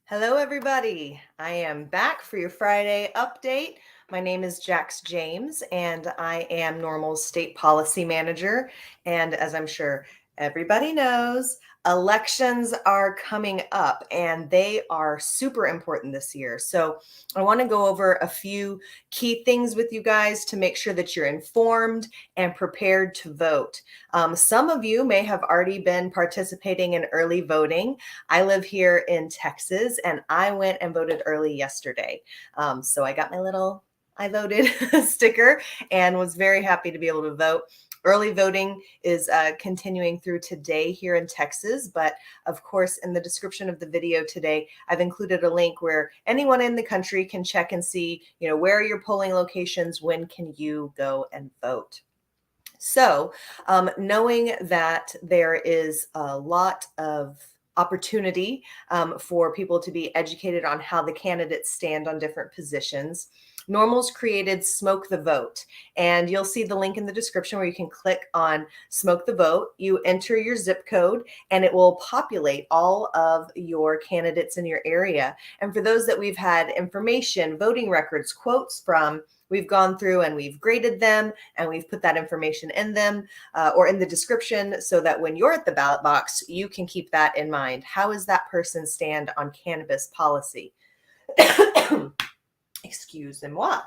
Hello, everybody. I am back for your Friday update. My name is Jax James, and I am NORML's State Policy Manager. And as I'm sure everybody knows, elections are coming up, and they are super important this year. So I want to go over a few key things with you guys to make sure that you're informed and prepared to vote. Some of you may have already been participating in early voting. I live here in Texas, and I went and voted early yesterday. So I got my little I voted sticker and was very happy to be able to vote. Early voting is continuing through today here in Texas, but of course, in the description of the video today, I've included a link where anyone in the country can check and see, where are your polling locations, when can you go and vote. So, knowing that there is a lot of opportunity for people to be educated on how the candidates stand on different positions, NORML's created Smoke the Vote, and you'll see the link in the description where you can click on Smoke the Vote. You enter your zip code, and it will populate all of your candidates in your area. And for those that we've had information, voting records, quotes from, we've gone through and we've graded them, and we've put that information in them or in the description so that when you're at the ballot box, you can keep that in mind. How does that person stand on cannabis policy? Excusez-moi.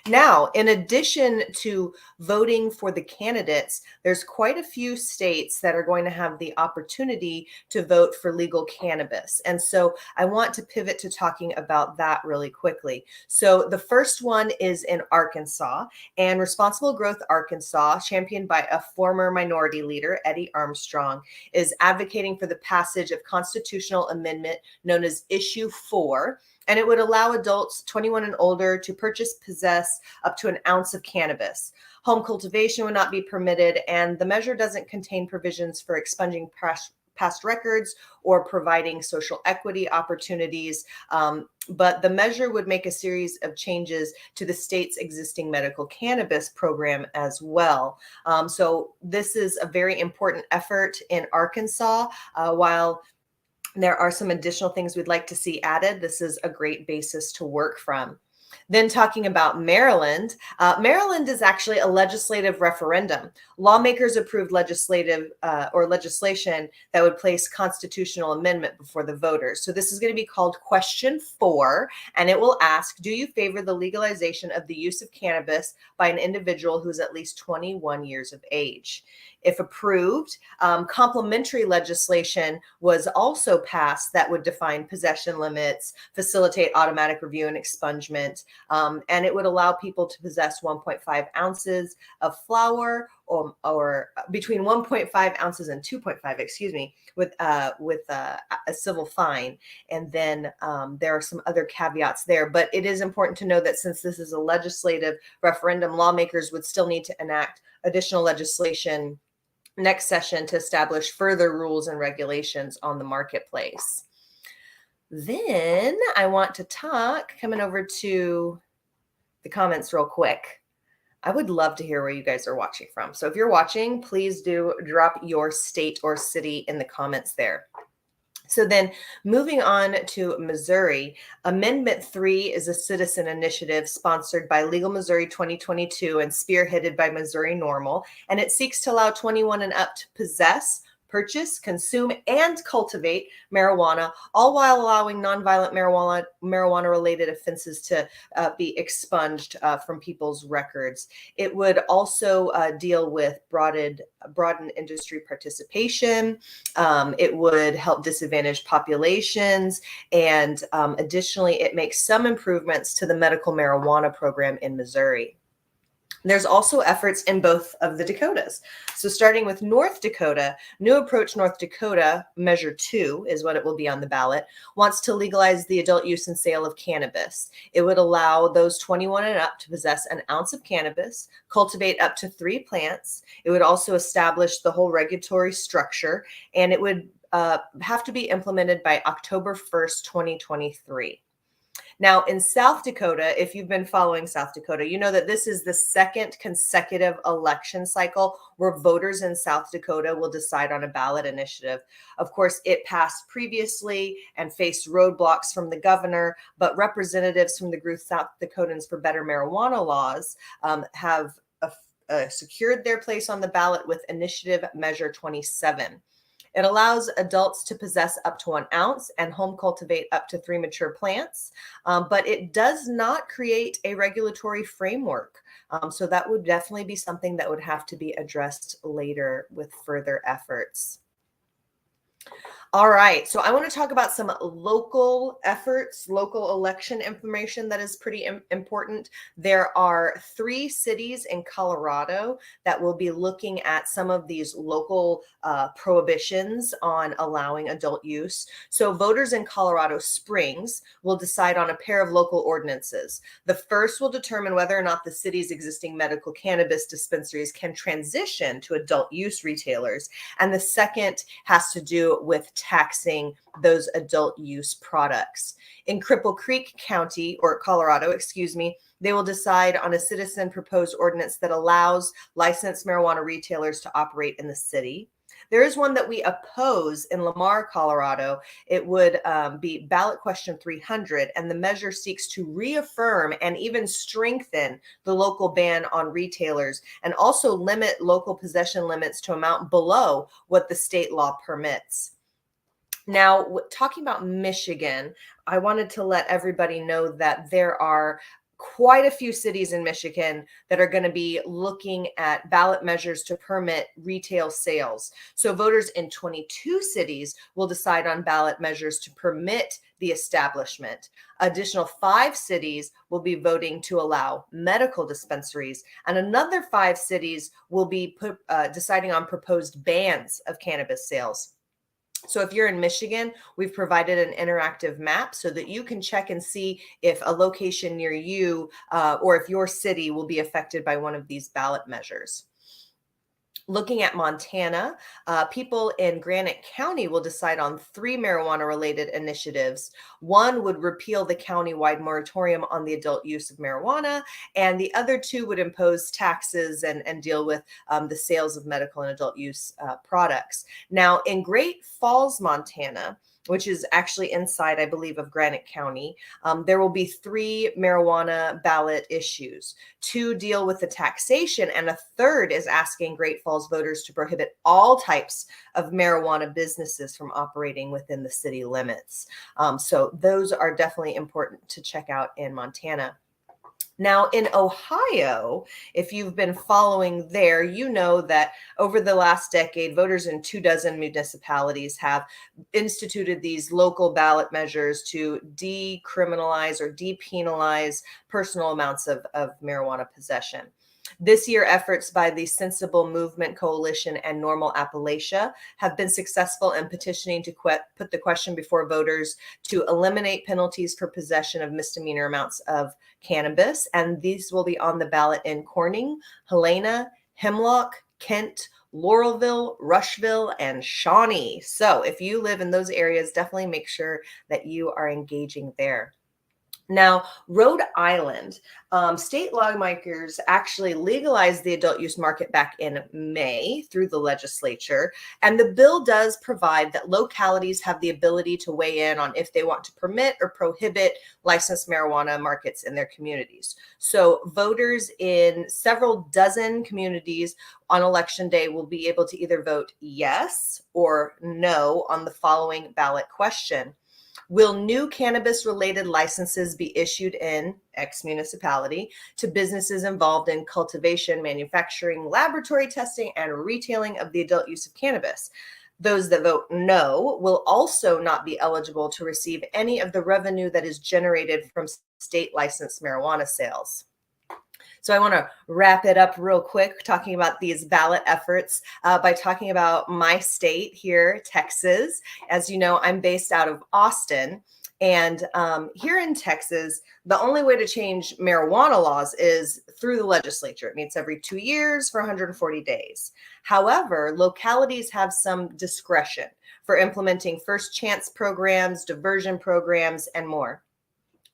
Now, in addition to voting for the candidates, there's quite a few states that are going to have the opportunity to vote for legal cannabis. And so I want to pivot to talking about that really quickly. So the first one is in Arkansas, and Responsible Growth Arkansas, championed by a former minority leader, Eddie Armstrong, is advocating for the passage of constitutional amendment known as Issue 4, and it would allow adults 21 and older to purchase, possess up to an ounce of cannabis. Home cultivation would not be permitted, and the measure doesn't contain provisions for expunging past records or providing social equity opportunities. But the measure would make a series of changes to the state's existing medical cannabis program as well. So this is a very important effort in Arkansas. While there are some additional things we'd like to see added, this is a great basis to work from. Then talking about Maryland, Maryland is actually a legislative referendum. Lawmakers approved legislation that would place constitutional amendment before the voters. So this is going to be called Question 4, and it will ask, do you favor the legalization of the use of cannabis by an individual who is at least 21 years of age? If approved, complementary legislation was also passed that would define possession limits, facilitate automatic review and expungement, and it would allow people to possess 1.5 ounces of flower or between 1.5 ounces and 2.5, with a civil fine. And then there are some other caveats there, but it is important to know that since this is a legislative referendum, lawmakers would still need to enact additional legislation next session to establish further rules and regulations on the marketplace. Then I want to talk, coming over to the comments real quick. I would love to hear where you guys are watching from. So if you're watching, please do drop your state or city in the comments there. So then moving on to Missouri, Amendment 3 is a citizen initiative sponsored by Legal Missouri 2022 and spearheaded by Missouri NORML, and it seeks to allow 21 and up to possess, purchase, consume, and cultivate marijuana, all while allowing nonviolent marijuana-related offenses to be expunged from people's records. It would also deal with broaden industry participation. It would help disadvantaged populations, and additionally, it makes some improvements to the medical marijuana program in Missouri. There's also efforts in both of the Dakotas. So starting with North Dakota, New Approach North Dakota, Measure 2 is what it will be on the ballot, wants to legalize the adult use and sale of cannabis. It would allow those 21 and up to possess an ounce of cannabis, cultivate up to 3 plants. It would also establish the whole regulatory structure, and it would have to be implemented by October 1st, 2023. Now, in South Dakota, if you've been following South Dakota, you know that this is the second consecutive election cycle where voters in South Dakota will decide on a ballot initiative. Of course, it passed previously and faced roadblocks from the governor, but representatives from the group South Dakotans for Better Marijuana Laws have secured their place on the ballot with Initiative Measure 27. It allows adults to possess up to 1 ounce and home cultivate up to 3 mature plants, but it does not create a regulatory framework. So that would definitely be something that would have to be addressed later with further efforts. All right, so I want to talk about some local efforts, local election information that is pretty important. There are 3 cities in Colorado that will be looking at some of these local prohibitions on allowing adult use. So voters in Colorado Springs will decide on a pair of local ordinances. The first will determine whether or not the city's existing medical cannabis dispensaries can transition to adult use retailers. And the second has to do with taxing those adult use products. In Cripple Creek County, or Colorado, excuse me, they will decide on a citizen proposed ordinance that allows licensed marijuana retailers to operate in the city. There is one that we oppose in Lamar, Colorado. It would be ballot question 300, and the measure seeks to reaffirm and even strengthen the local ban on retailers and also limit local possession limits to amount below what the state law permits. Now, talking about Michigan, I wanted to let everybody know that there are quite a few cities in Michigan that are going to be looking at ballot measures to permit retail sales. So voters in 22 cities will decide on ballot measures to permit the establishment. Additional 5 cities will be voting to allow medical dispensaries, and another 5 cities will be deciding on proposed bans of cannabis sales. So if you're in Michigan, we've provided an interactive map so that you can check and see if a location near you or if your city will be affected by one of these ballot measures. Looking at Montana, people in Granite County will decide on 3 marijuana-related initiatives. One would repeal the county-wide moratorium on the adult use of marijuana, and the other 2 would impose taxes and deal with the sales of medical and adult use products. Now, in Great Falls, Montana, which is actually inside, I believe, of Granite County, there will be 3 marijuana ballot issues. 2 deal with the taxation, and a third is asking Great Falls voters to prohibit all types of marijuana businesses from operating within the city limits. So those are definitely important to check out in Montana. Now, in Ohio, if you've been following there, you know that over the last decade, voters in 24 municipalities have instituted these local ballot measures to decriminalize or depenalize personal amounts of marijuana possession. This year, efforts by the Sensible Movement Coalition and NORML Appalachia have been successful in petitioning to put the question before voters to eliminate penalties for possession of misdemeanor amounts of cannabis. And these will be on the ballot in Corning, Helena, Hemlock, Kent, Laurelville, Rushville, and Shawnee. So if you live in those areas, definitely make sure that you are engaging there. Now, Rhode Island, state lawmakers actually legalized the adult use market back in May through the legislature. And the bill does provide that localities have the ability to weigh in on if they want to permit or prohibit licensed marijuana markets in their communities. So voters in several dozen communities on election day will be able to either vote yes or no on the following ballot question. Will new cannabis-related licenses be issued in X municipality to businesses involved in cultivation, manufacturing, laboratory testing, and retailing of the adult use of cannabis? Those that vote no will also not be eligible to receive any of the revenue that is generated from state licensed marijuana sales. So I want to wrap it up real quick, talking about these ballot efforts by talking about my state here, Texas. As you know, I'm based out of Austin. And here in Texas, the only way to change marijuana laws is through the legislature. It meets every 2 years for 140 days. However, localities have some discretion for implementing first chance programs, diversion programs, and more.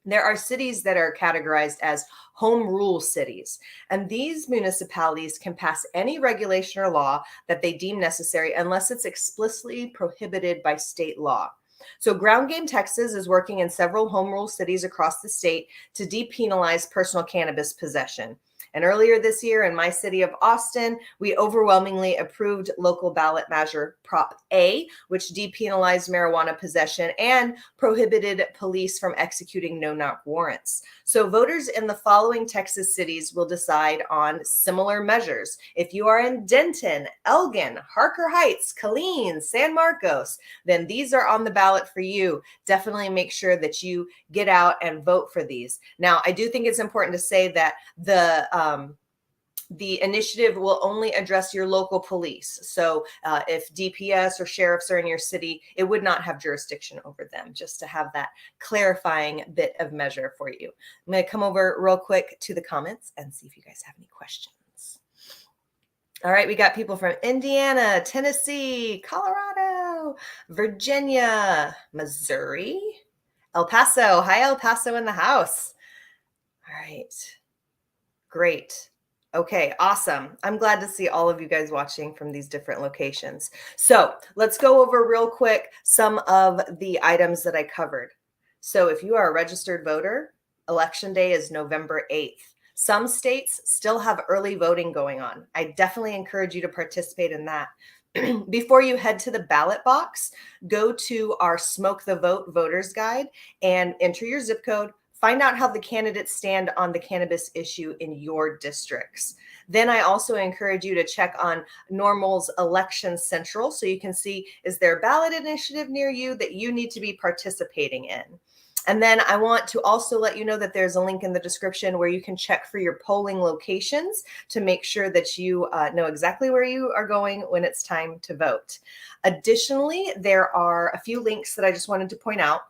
There are cities that are categorized as home rule cities, and these municipalities can pass any regulation or law that they deem necessary unless it's explicitly prohibited by state law. So, Ground Game Texas is working in several home rule cities across the state to depenalize personal cannabis possession. And earlier this year in my city of Austin, we overwhelmingly approved local ballot measure Prop A, which depenalized marijuana possession and prohibited police from executing no-knock warrants. So voters in the following Texas cities will decide on similar measures. If you are in Denton, Elgin, Harker Heights, Killeen, San Marcos, then these are on the ballot for you. Definitely make sure that you get out and vote for these. Now, I do think it's important to say that the initiative will only address your local police. So if DPS or sheriffs are in your city, it would not have jurisdiction over them, just to have that clarifying bit of measure for you. I'm going to come over real quick to the comments and see if you guys have any questions. All right, we got people from Indiana, Tennessee, Colorado, Virginia, Missouri, El Paso. Hi, El Paso in the house. All right. Great. Okay, awesome. I'm glad to see all of you guys watching from these different locations. So let's go over real quick some of the items that I covered. So if you are a registered voter, Election Day is November 8th. Some states still have early voting going on. I definitely encourage you to participate in that. Before you head to the ballot box, go to our Smoke the Vote voters guide and enter your zip code. Find out how the candidates stand on the cannabis issue in your districts. Then I also encourage you to check on NORML's Election Central so you can see, is there a ballot initiative near you that you need to be participating in? And then I want to also let you know that there's a link in the description where you can check for your polling locations to make sure that you know exactly where you are going when it's time to vote. Additionally, there are a few links that I just wanted to point out.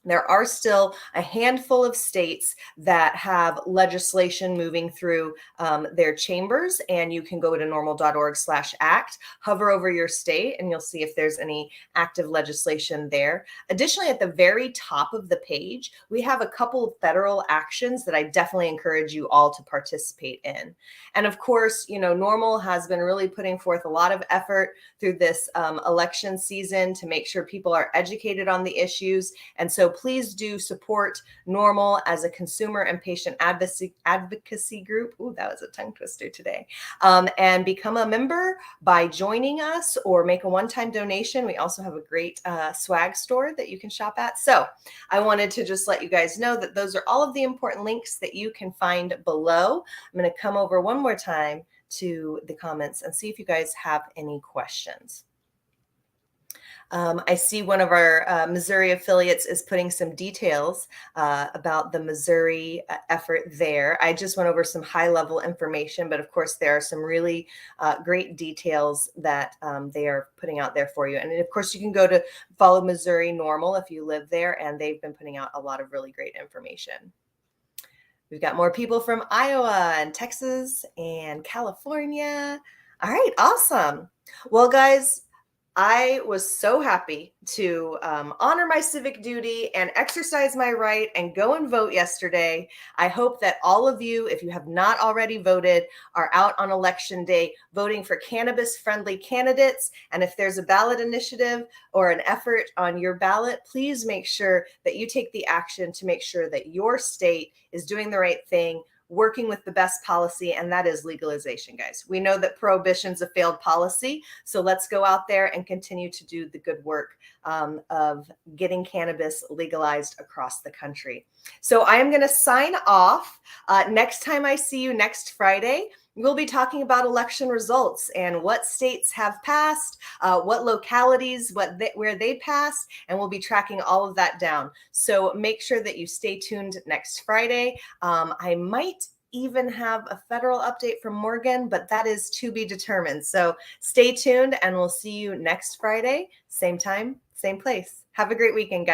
There are still a handful of states that have legislation moving through their chambers, and you can go to norml.org/act, hover over your state, and you'll see if there's any active legislation there. Additionally, at the very top of the page, we have a couple of federal actions that I definitely encourage you all to participate in. And of course, you know, NORML has been really putting forth a lot of effort through this election season to make sure people are educated on the issues. And so please do support NORML as a consumer and patient advocacy group. Ooh, that was a tongue twister today. And become a member by joining us or make a one-time donation. We also have a great swag store that you can shop at. So I wanted to just let you guys know that those are all of the important links that you can find below. I'm going to come over one more time to the comments and see if you guys have any questions. I see one of our Missouri affiliates is putting some details about the Missouri effort there. I just went over some high-level information, but of course there are some really great details that they are putting out there for you. And of course you can go to follow Missouri NORML if you live there, and they've been putting out a lot of really great information. We've got more people from Iowa and Texas and California. All right, awesome. Well, guys, I was so happy to honor my civic duty and exercise my right and go and vote yesterday. I hope that all of you, if you have not already voted, are out on election day voting for cannabis-friendly candidates. And if there's a ballot initiative or an effort on your ballot, please make sure that you take the action to make sure that your state is doing the right thing, working with the best policy, and that is legalization, guys. We know that prohibition's a failed policy, so let's go out there and continue to do the good work of getting cannabis legalized across the country. So I am going to sign off. Next time I see you next Friday, we'll be talking about election results and what states have passed, what localities, where they passed, and we'll be tracking all of that down. So make sure that you stay tuned next Friday. I might even have a federal update from Morgan, but that is to be determined. So stay tuned, and we'll see you next Friday, same time, same place. Have a great weekend, guys.